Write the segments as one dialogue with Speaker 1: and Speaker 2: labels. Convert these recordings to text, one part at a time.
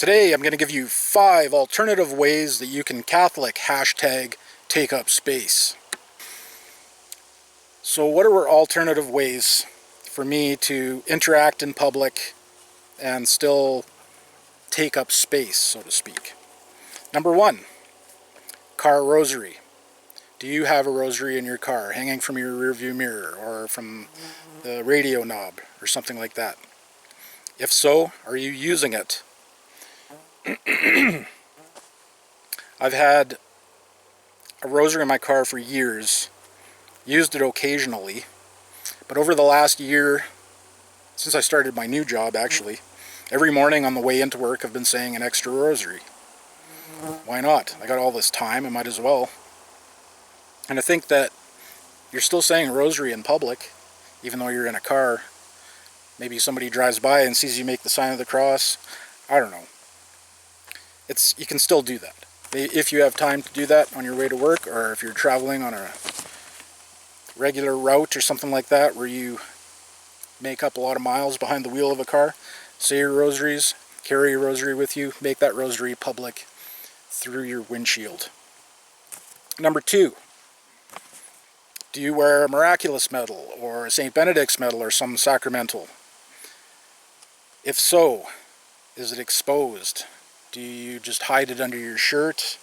Speaker 1: Today I'm going to give you 5 alternative ways that you can Catholic hashtag take up space. So what are alternative ways for me to interact in public and still take up space, so to speak? Number 1, car rosary. Do you have a rosary in your car hanging from your rearview mirror or from the radio knob or something like that? If so, are you using it? I've had a rosary in my car for years, used it occasionally, but over the last year, since I started my new job actually, every morning on the way into work I've been saying an extra rosary. Why not? I got all this time, I might as well. And I think that you're still saying a rosary in public, even though you're in a car. Maybe somebody drives by and sees you make the sign of the cross. I don't know. You can still do that. If you have time to do that on your way to work, or if you're traveling on a regular route or something like that where you make up a lot of miles behind the wheel of a car, say your rosaries, carry your rosary with you, make that rosary public through your windshield. Number 2, do you wear a miraculous medal or a St. Benedict's medal or some sacramental? If so, is it exposed? Do you just hide it under your shirt?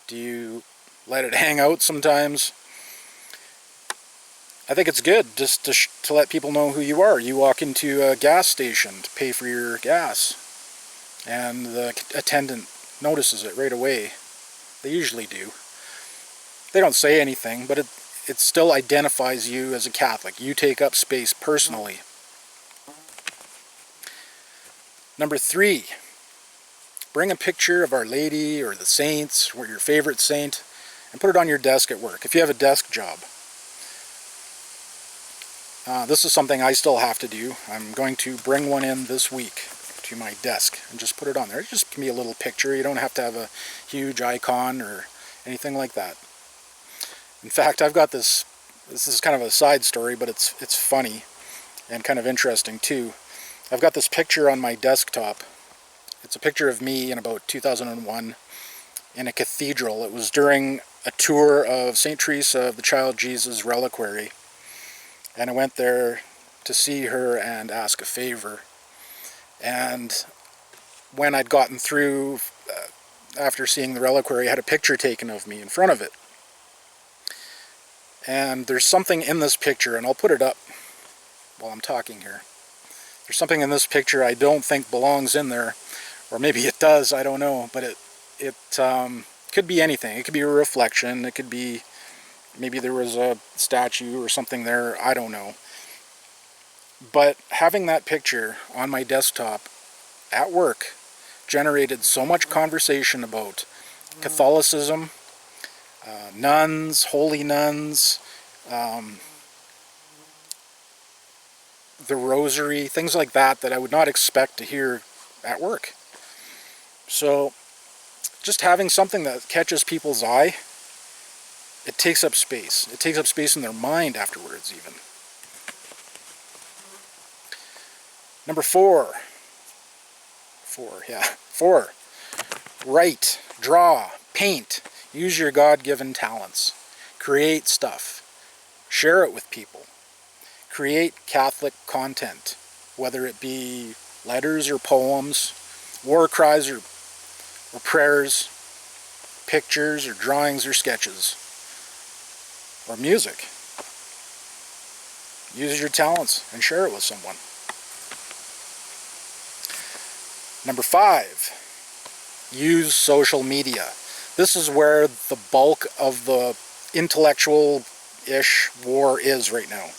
Speaker 1: Do you let it hang out sometimes? I think it's good just to let people know who you are. You walk into a gas station to pay for your gas, and the attendant notices it right away. They usually do. They don't say anything, but it still identifies you as a Catholic. You take up space personally. Number 3, bring a picture of Our Lady or the saints or your favorite saint and put it on your desk at work if you have a desk job. This is something I still have to do. I'm going to bring one in this week to my desk and just put it on there. It just can be a little picture. You don't have to have a huge icon or anything like that. In fact, I've got this is kind of a side story, but it's funny and kind of interesting too. I've got this picture on my desktop. It's a picture of me in about 2001 in a cathedral. It was during a tour of St. Teresa of the Child Jesus Reliquary. And I went there to see her and ask a favor. And when I'd gotten through, after seeing the reliquary, I had a picture taken of me in front of it. And there's something in this picture, and I'll put it up while I'm talking here. There's something in this picture I don't think belongs in there, or maybe it does, I don't know, but it could be anything. It could be a reflection, it could be, maybe there was a statue or something there, I don't know. But having that picture on my desktop at work generated so much conversation about Catholicism, nuns, holy nuns, the rosary, things like that I would not expect to hear at work. So just having something that catches people's eye, it takes up space. It takes up space in their mind afterwards even. Number 4. 4. Write, draw, paint. Use your God-given talents. Create stuff. Share it with people. Create Catholic content, whether it be letters or poems, war cries or prayers, pictures or drawings or sketches, or music. Use your talents and share it with someone. Number 5, use social media. This is where the bulk of the intellectual-ish war is right now.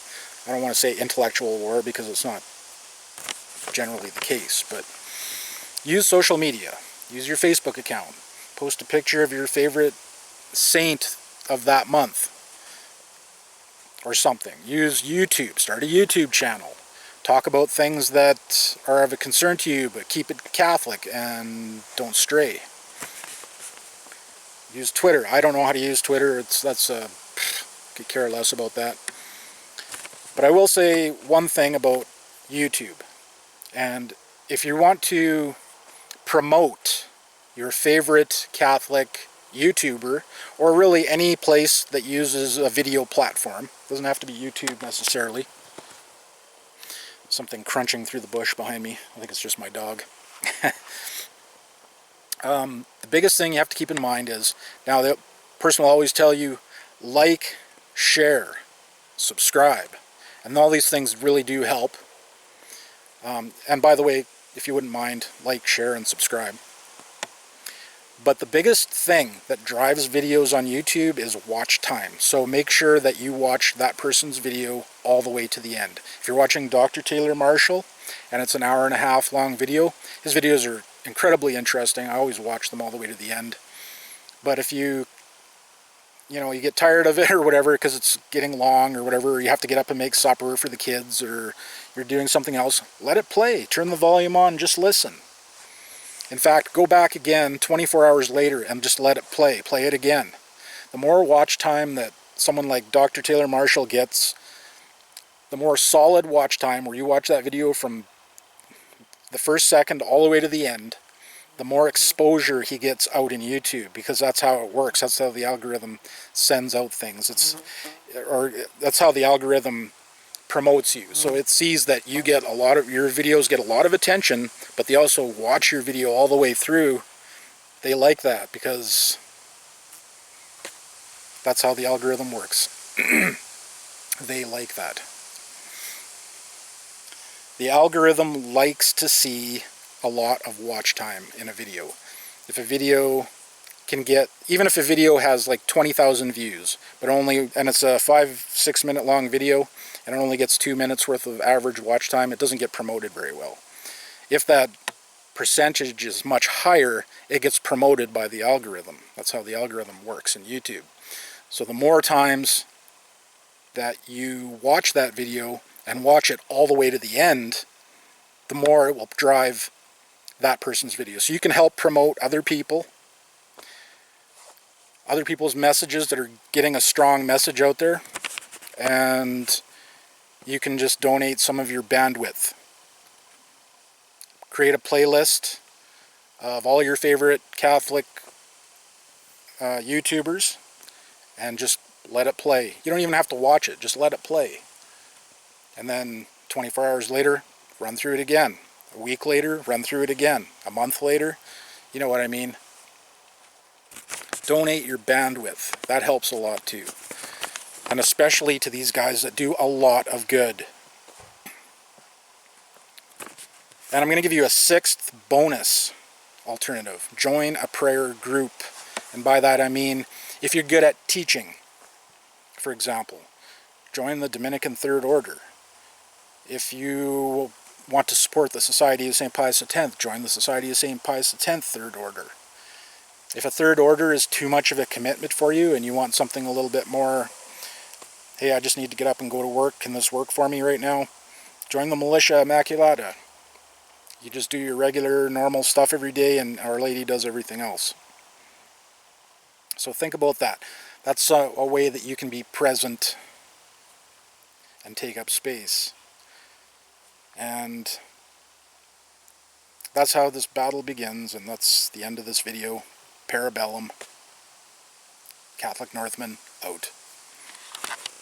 Speaker 1: I don't want to say intellectual war because it's not generally the case, but use social media. Use your Facebook account. Post a picture of your favorite saint of that month or something. Use YouTube. Start a YouTube channel. Talk about things that are of a concern to you, but keep it Catholic and don't stray. Use Twitter. I don't know how to use Twitter. Could care less about that. But I will say one thing about YouTube. And if you want to promote your favorite Catholic YouTuber, or really any place that uses a video platform. Doesn't have to be YouTube necessarily. Something crunching through the bush behind me. I think it's just my dog. The biggest thing you have to keep in mind is, now the person will always tell you, like, share, subscribe. And all these things really do help. And by the way, if you wouldn't mind, like, share, and subscribe. But the biggest thing that drives videos on YouTube is watch time. So make sure that you watch that person's video all the way to the end. If you're watching Dr. Taylor Marshall, and it's an 1.5 hour long video, his videos are incredibly interesting. I always watch them all the way to the end. But if you get tired of it or whatever because it's getting long or whatever, or you have to get up and make supper for the kids, or you're doing something else, let it play. Turn the volume on, just listen. In fact, go back again 24 hours later and just let it play. Play it again. The more watch time that someone like Dr. Taylor Marshall gets, the more solid watch time, where you watch that video from the first second all the way to the end, the more exposure he gets out in YouTube, because that's how it works. That's how the algorithm sends out things. Or that's how the algorithm promotes you. So it sees that you get your videos get a lot of attention, but they also watch your video all the way through. They like that because that's how the algorithm works. They like that. The algorithm likes to see a lot of watch time in a video. If a video can get, even if a video has like 20,000 views, and it's a 5-6 minute long video, and it only gets 2 minutes worth of average watch time, it doesn't get promoted very well. If that percentage is much higher, it gets promoted by the algorithm. That's how the algorithm works in YouTube. So the more times that you watch that video and watch it all the way to the end, the more it will drive that person's video. So you can help promote other people's messages that are getting a strong message out there, and you can just donate some of your bandwidth. Create a playlist of all your favorite Catholic YouTubers and just let it play. You don't even have to watch it, just let it play. And then 24 hours later, run through it again. A week later, run through it again. A month later, you know what I mean. Donate your bandwidth. That helps a lot too. And especially to these guys that do a lot of good. And I'm going to give you a 6th bonus alternative. Join a prayer group. And by that I mean, if you're good at teaching, for example, join the Dominican Third Order. If you want to support the Society of St. Pius X, join the Society of St. Pius X Third Order. If a Third Order is too much of a commitment for you and you want something a little bit more, hey, I just need to get up and go to work, can this work for me right now? Join the Militia Immaculata. You just do your regular, normal stuff every day, and Our Lady does everything else. So think about that. That's a way that you can be present and take up space. And that's how this battle begins, and that's the end of this video. Parabellum. Catholic Northman, out.